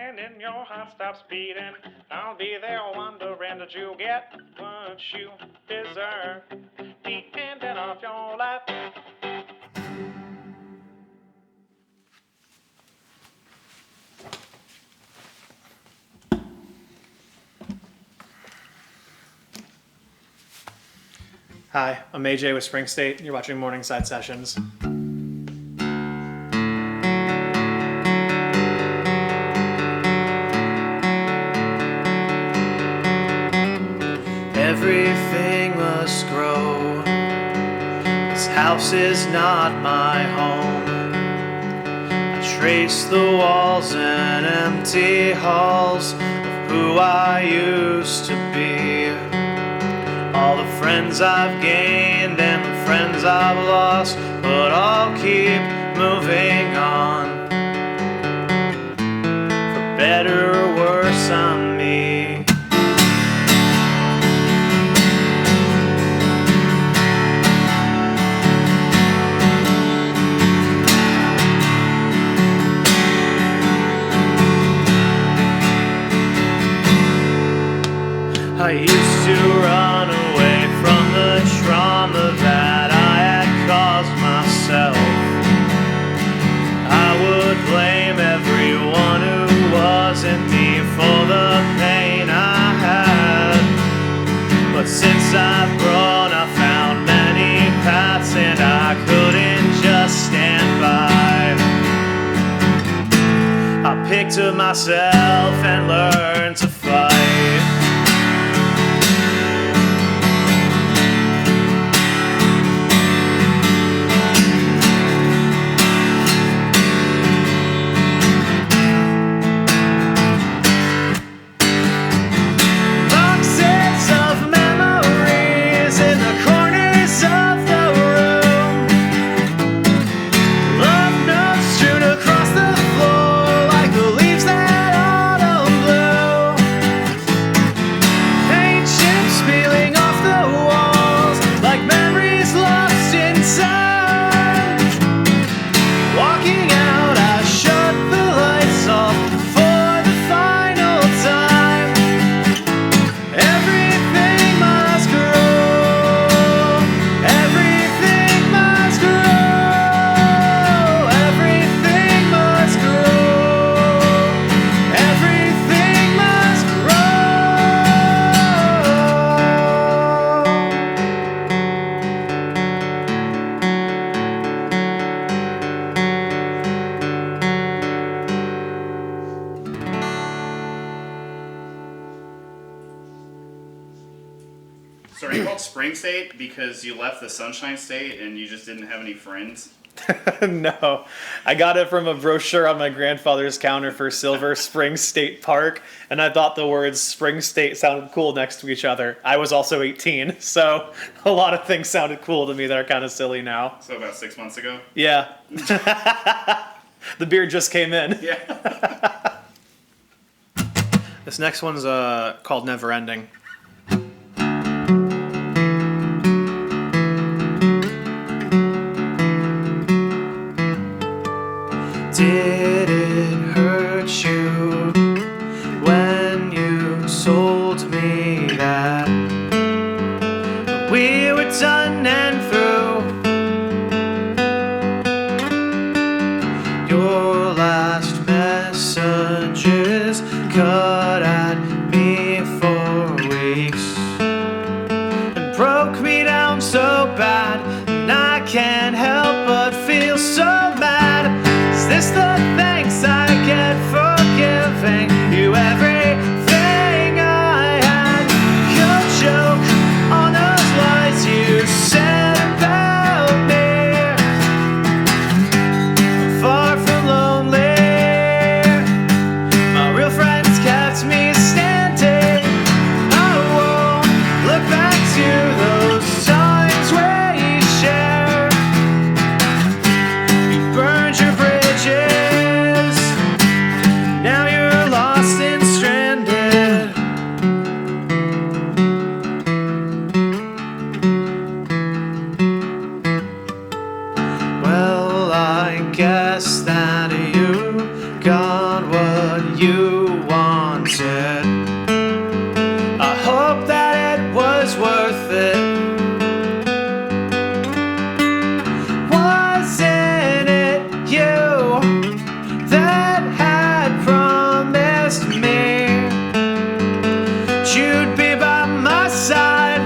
and then your heart stops beating. I'll be there wondering, did you get what you deserve? The ending of your life. Hi, I'm AJ with Spring State. You're watching Morningside Sessions. Everything must grow. This house is not my home. I trace the walls and empty halls of who I used to be. All the friends I've gained and the friends I've lost, but I'll keep moving on. For better or worse, I'm me. I used to run away from the trauma that I had caused myself. I would blame everyone who wasn't me for the pain I had. But since I've grown, I found many paths and I couldn't just stand by. I picked up myself and learned to fight. So are you called Spring State because you left the Sunshine State and you just didn't have any friends? No, I got it from a brochure on my grandfather's counter for Silver Spring State Park, and I thought the words Spring State sounded cool next to each other. I was also 18, so a lot of things sounded cool to me that are kind of silly now. So about 6 months ago? Yeah. The beard just came in. Yeah. This next one's called Never Ending. Did it hurt you when you told me that we were done and through? Your last messages cut at me for weeks and broke me down so bad, and I can't help but feel so mad. Is this the thanks I get for giving you everything I had? Your joke on those lies you said about me. Far from lonely, my real friends kept what you wanted. I hope that it was worth it. Wasn't it you that had promised me you'd be by my side?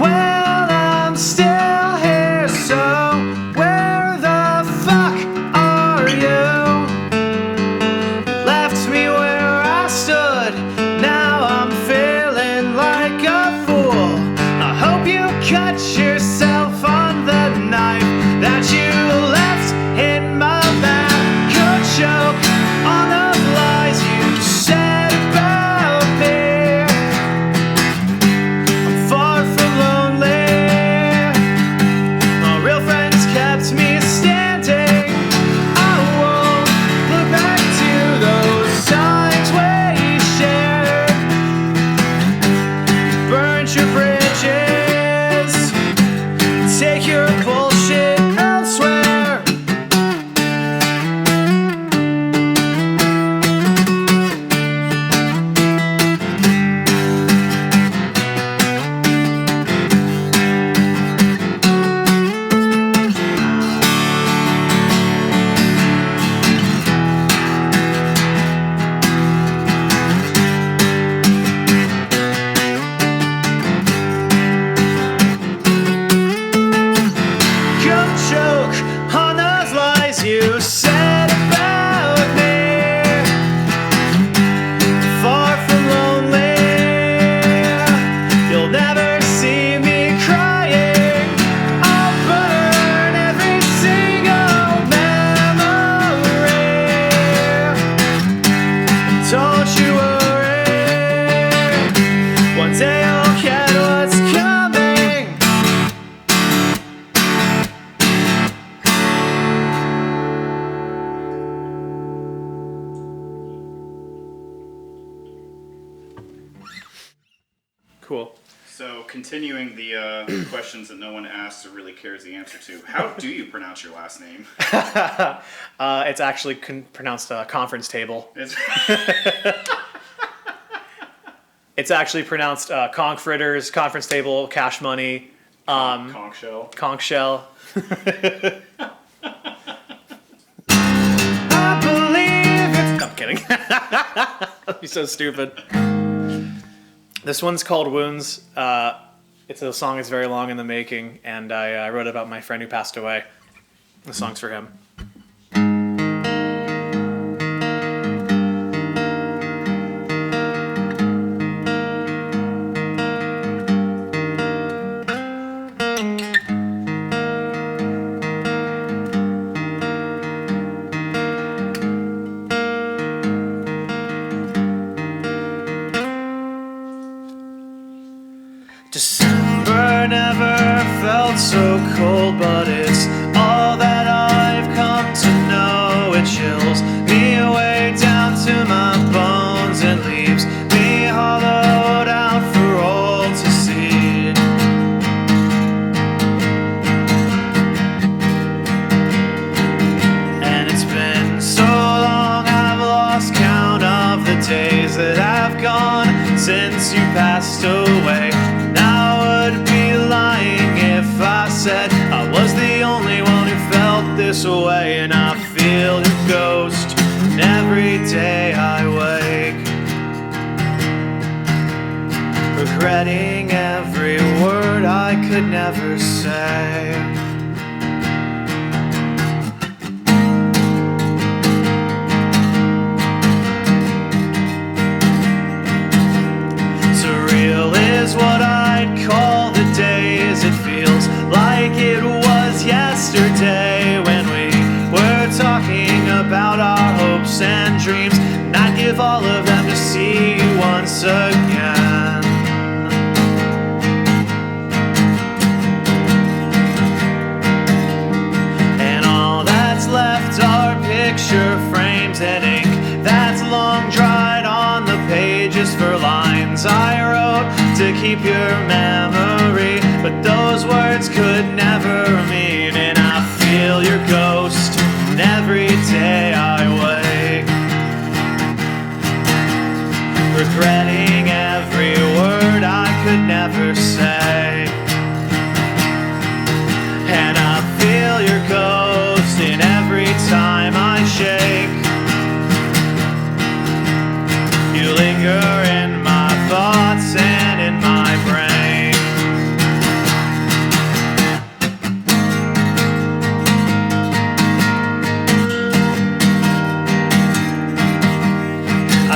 Well, I'm still here, so where the fuck are you? You left me where I stood, now I'm feeling like a fool. I hope you cut yourself on the knife that you left in my back. Could choke on the lies you said about me. I'm far from lonely. My real friends kept me standing. I won't look back to those times we shared. Burned your bridges. Take your bullshit elsewhere. Come choke on those lies you said about me. Far from lonely, you'll never see me crying. I'll burn every single memory. Don't you worry, one day you'll get what's coming. Cool. So, continuing the questions that no one asks or really cares the answer to. How do you pronounce your last name? It's actually pronounced conference table. It's It's actually pronounced conch fritters, conference table, cash money, conch shell. conch shell. I believe it's. I'm kidding. That'd be so stupid. This one's called Wounds. It's a song that's very long in the making, and I wrote about my friend who passed away. The song's for him. December never felt so cold, but it's all that I've come to know. It chills me way down to my bones and leaves me hollowed out for all to see. And it's been so long I've lost count of the days that have gone since you passed away. Said I was the only one who felt this way, and I feel your ghost and every day I wake, regretting every word I could never say. Surreal is what I'd call the days. It feels like it was yesterday when we were talking about our hopes and dreams, and I'd give all of them to see you once again. And all that's left are picture frames and ink that's long dried on the pages for lines I wrote to keep your memory, but those words could never mean, and I feel your ghost now.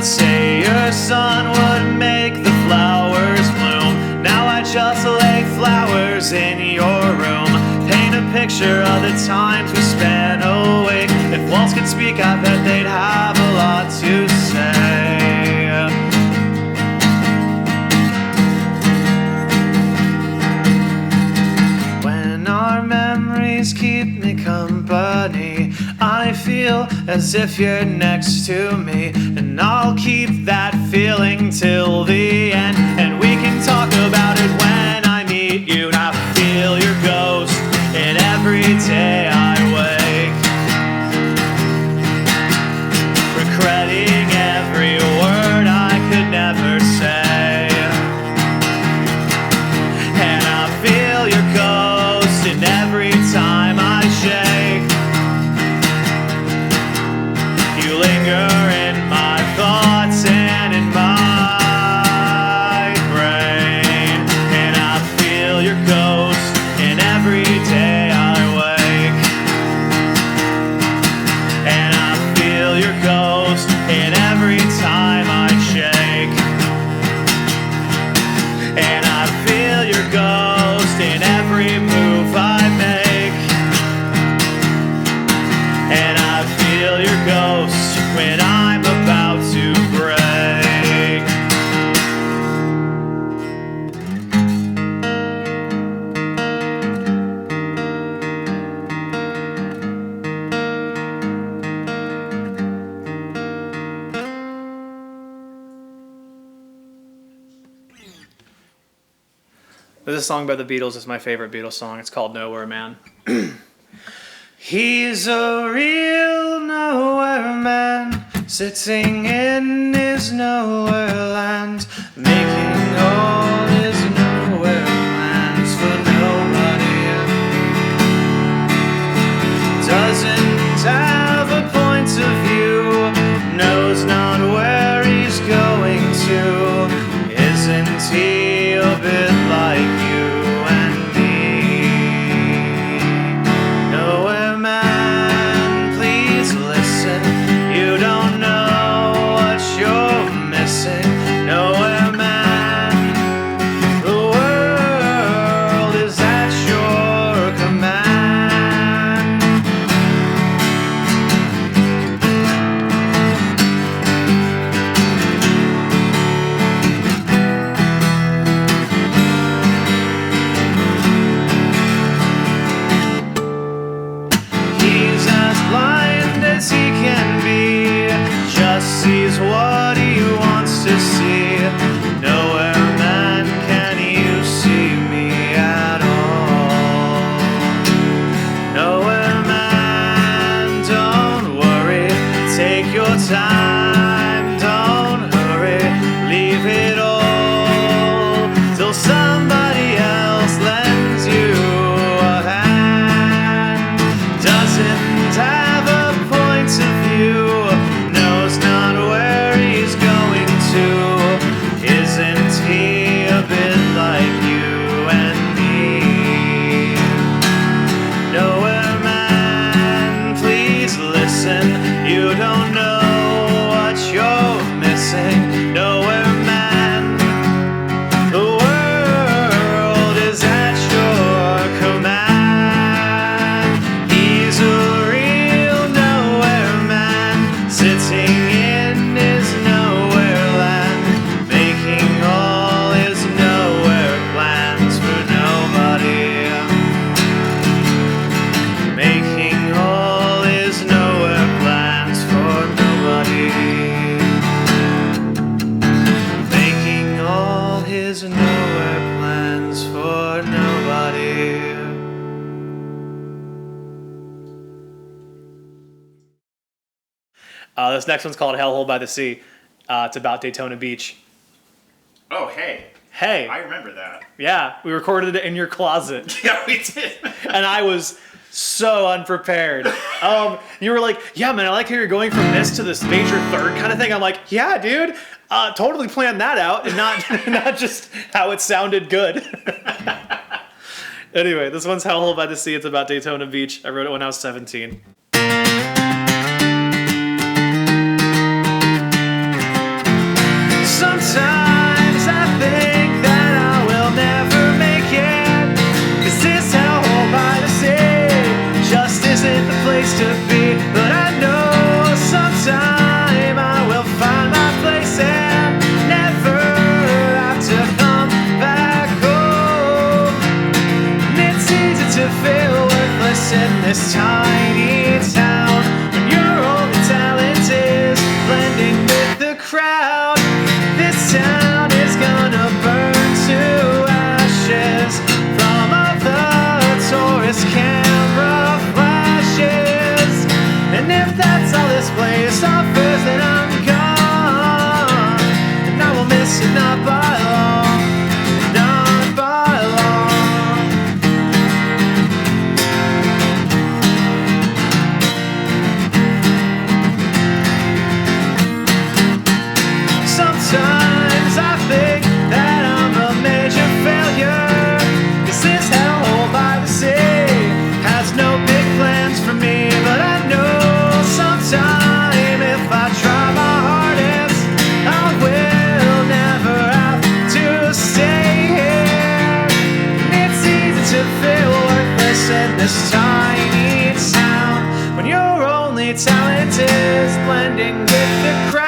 say your sun would make the flowers bloom. Now I just lay flowers in your room. Paint a picture of the times we spent awake. If walls could speak, I bet they'd have a lot to say. When our memories keep me company, I feel as if you're next to me, and I'll keep that feeling till the end. And we can talk about it when I meet you. And I feel your ghost in every day I wake, regretting every word I could never say. And I feel your ghost in every time I shake. You linger in my thoughts and in my brain. And I feel your ghost in every day I wake. And I feel your ghost in every time I shake. And I feel your ghost in every move I make. And I feel your ghost when I'm about to break. This song by the Beatles is my favorite Beatles song. It's called Nowhere Man. He's a real nowhere man, sitting in his nowhere land, making all his nowhere plans for nobody. Doesn't have a point of view, knows not where he's going to. Isn't he a bit like you and me? Nowhere man, please listen. You don't know what you're missing. Nowhere man, the world is at your command. He's as blind as he can be, just sees what he wants to see. Nowhere man, can you see me at all? Nowhere man, don't worry, take your time, don't hurry, leave it all till somebody else lends you a hand. Doesn't have a point of view, knows not where he's going to. Isn't he a bit like you and me? Nowhere man, please listen. You don't know what you're missing. Nowhere man, the world is at your command. He's a real nowhere man, sitting in his nowhere land, making all his nowhere plans for nobody. Making all his nowhere plans for nobody. Making all his nowhere plans for nobody. This next one's called Hellhole by the Sea. It's about Daytona Beach. Oh, hey. Hey, I remember that. yeah, we recorded it in your closet, Yeah, we did. and I was so unprepared. You were like, yeah, man, I like how you're going from this to this major third kind of thing. I'm like, yeah, dude, totally planned that out, and not not just how it sounded good. Anyway, this one's Hellhole by the Sea. It's about Daytona Beach. I wrote it when I was 17. Sometimes I think that I will never make it. 'Cause this hellhole by the sea just isn't the place to be. But I know sometime I will find my place and never have to come back home. And it's easy to feel worthless in this tiny town when your only talent is blending with the crowd. This town is gonna burn to ashes from all the tourist camera flashes. And if that's all this place offers, then I'm gone. And I will miss it not by long, not by long. Sometimes I think that I'm a major failure. 'Cause this hellhole by the sea has no big plans for me. But I know sometime if I try my hardest, I will never have to stay here. And it's easy to feel worthless in this tiny town when your only talent is blending with the crowd.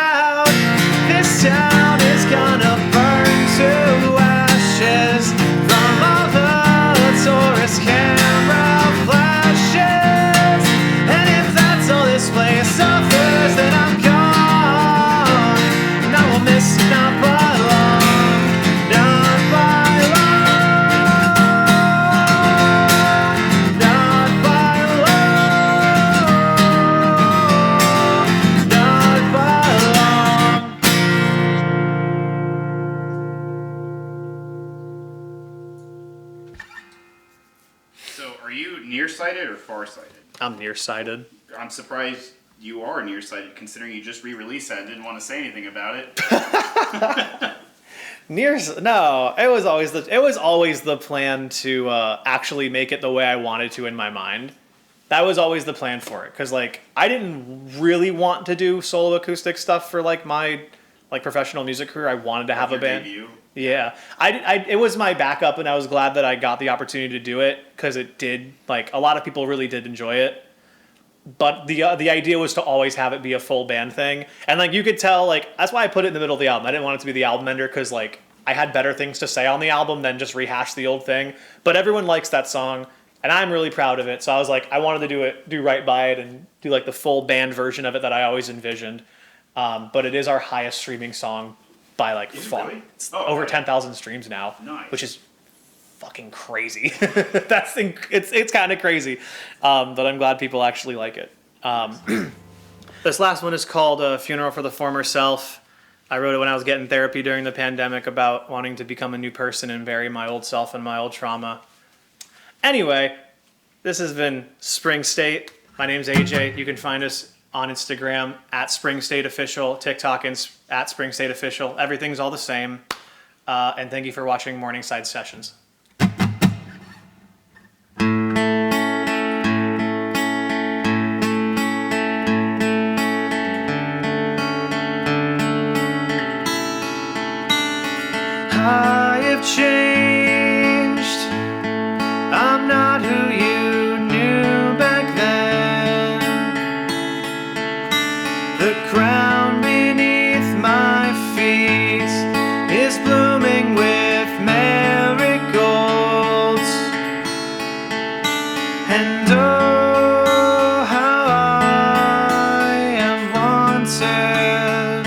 This town is gonna burn to ashes from all the tourist camera flashes. And if that's all this place offers, then I'm gone. And I will miss it not by long, not by long, not by long, not by long. So, are you nearsighted or farsighted? I'm nearsighted. I'm surprised you are nearsighted, considering you just re-released that and didn't want to say anything about it. No, it was always the plan to actually make it the way I wanted to in my mind. That was always the plan for it, because like I didn't really want to do solo acoustic stuff for like my like professional music career. I wanted to have a Your band. debut. Yeah, it was my backup, and I was glad that I got the opportunity to do it because it did like a lot of people really did enjoy it. But the idea was to always have it be a full band thing, and like you could tell, like that's why I put it in the middle of the album. I didn't want it to be the album ender because like I had better things to say on the album than just rehash the old thing. But everyone likes that song, and I'm really proud of it. So I was like, I wanted to do right by it, and do like the full band version of it that I always envisioned. But it is our highest streaming song by like Is it far. really? It's Oh, over right. 10,000 streams now, Nice. which is fucking crazy. It's kind of crazy, but I'm glad people actually like it. This last one is called Funeral for the Former Self. I wrote it when I was getting therapy during the pandemic about wanting to become a new person and bury my old self and my old trauma. Anyway, this has been Spring State. My name's AJ. You can find us on Instagram at Spring State Official, TikTok and at Spring State Official. Everything's all the same. And thank you for watching Morningside Sessions. I have changed. I'm not who you knew back then. The ground beneath my feet is blooming with marigolds. And oh, how I am wanted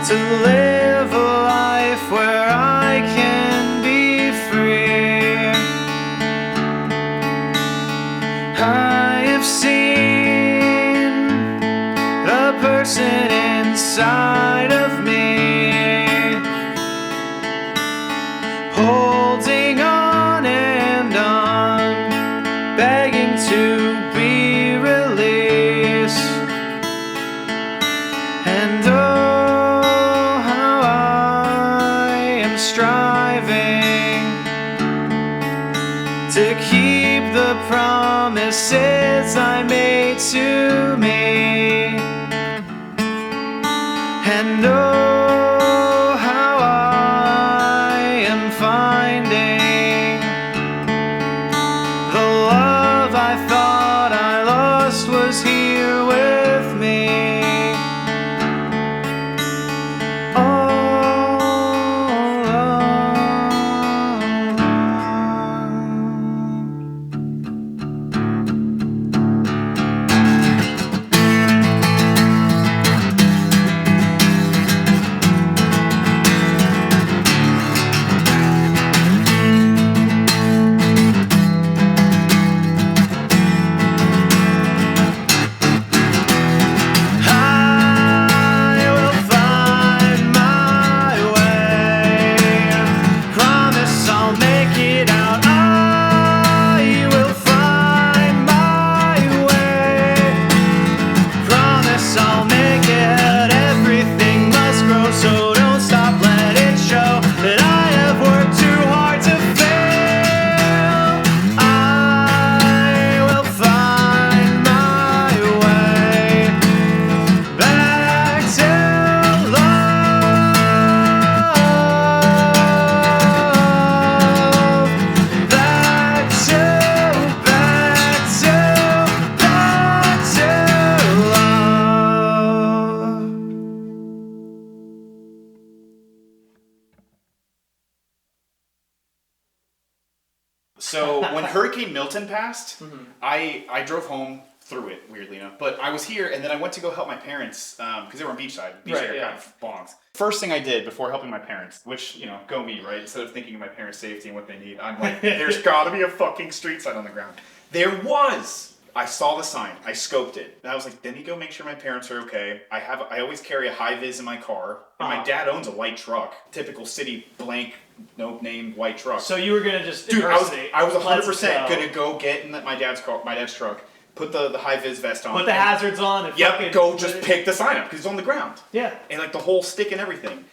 to live a life where I can be free. I have seen the person inside of me, holding on and on, begging to be released. And oh, how I am striving to keep the promises I made to me. And oh, was here with me all So when Hurricane Milton passed, I drove home through it, weirdly enough. But I was here, and then I went to go help my parents because they were on Beachside. Beachside are kind of bongs. First thing I did before helping my parents, which, you know, go me, right? Instead of thinking of my parents' safety and what they need, I'm like, there's got to be a fucking street sign on the ground. There was! I saw the sign. I scoped it. And I was like, then you go make sure my parents are okay. I always carry a high-vis in my car. And my dad owns a white truck. Typical city blank, no name, white truck. So you were going to just Dude, I was 100% going to go get in my dad's truck, put the high-vis vest on. Put the hazards on. And yep, go just pick the sign up because it's on the ground. Yeah. And like the whole stick and everything.